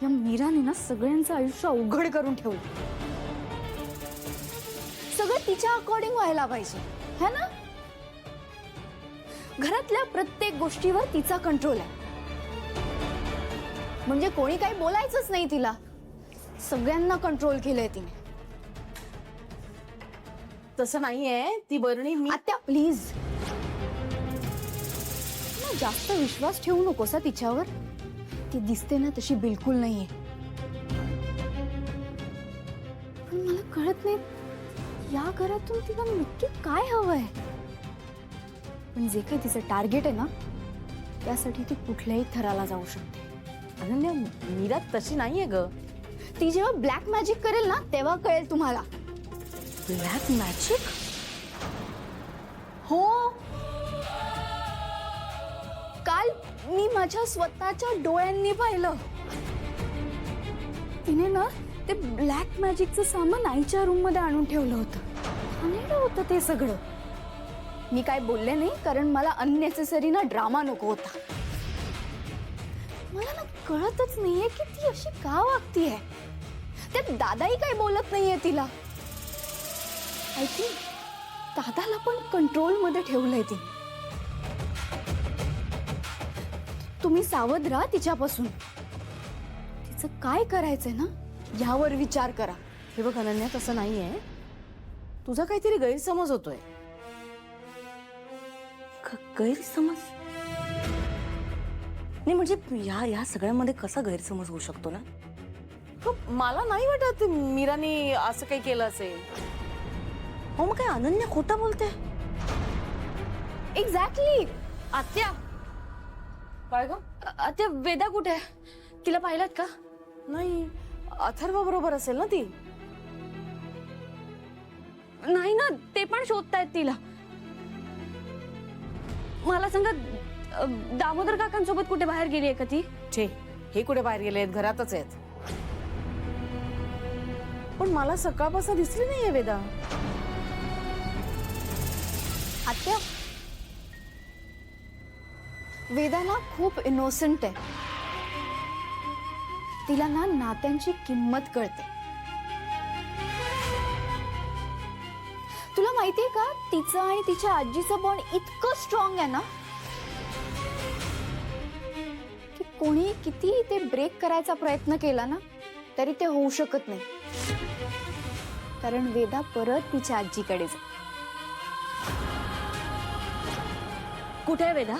या मीराने ना सगळ्यांचं आयुष्य अवघड करून ठेवलं. सगळं तिच्या अकॉर्डिंग व्हायला पाहिजे है ना. घरातल्या प्रत्येक गोष्टीवर तिचा कंट्रोल आहे. म्हणजे कोणी काही बोलायचंच नाही तिला. सगळ्यांना कंट्रोल केलंय तिने. तसं नाहीये ती बरणी. मी आत्या प्लीज जास्त विश्वास ठेवू नकोसा तिच्यावर. ती दिसते ना तशी बिलकुल नाहीये. पण मला कळत नाही या घरातून तिला नक्की काय हवंय. पण जे काही तिचं टार्गेट आहे ना त्यासाठी ती कुठल्याही थराला जाऊ शकते. अनन्या, मीरा तशी नाहीये ग. ती जेव्हा ब्लॅक मॅजिक करेल ना तेव्हा कळेल तुम्हाला. Black magic? हो, काल मी माझ्या स्वतःच्या डोळ्यांनी पाहिलं. तिने ना ते ब्लॅक मॅजिकचं सामान आईच्या रूम मध्ये आणून ठेवलं होतं. घाणेरडं होतं ते सगळं. मी काय बोलले नाही कारण मला अननेसेसरी ना ड्रामा नको होता. मला ना कळतच नाहीये की ती अशी का वागतीये. ते दादाही काय बोलत नाहीये तिला. आय थिंक दादाला पण कंट्रोल मध्ये ठेवलंय ती. तुम्ही सावध राहा तिच्यापासून. तिचं काय करायचंय ना यावर विचार करा. हे बघ अनन्या, तसं नाहीये. तुझा काहीतरी गैरसमज होतोय. गैरसमज नाही म्हणजे या सगळ्यामध्ये कसा गैरसमज होऊ शकतो ना. मला नाही वाटत मीराने असं काही केलं असेल. हो मग काय अनन्या खोटं बोलते. एक्झॅक्टली. आत्या, काय ग? आता वेदा कुठे आहे? तिला पाहिलात का? नाही, अथर्व बरोबर असेल ना ती. नाही ना, ते पण शोधतायत तिला. मला सांगा दामोदर काकांसोबत कुठे बाहेर गेली आहे का ती? छे, हे कुठे बाहेर गेले आहेत? घरातच आहेत. पण मला सकाळपासून दिसली नाहीये वेदा. आत्या, वेदा ना खूप इनोसेंट आहे. तिला ना नात्यांची किंमत कळते. तुला माहितीये का तिचं आणि तिच्या आजीचं बॉन्ड इतकं स्ट्रॉंग आहे ना की कोणी किती ते ब्रेक करायचा प्रयत्न केला ना तरी ते होऊ शकत नाही. कारण वेदा परत तिच्या आजीकडे जाते. कुठे आहे वेदा?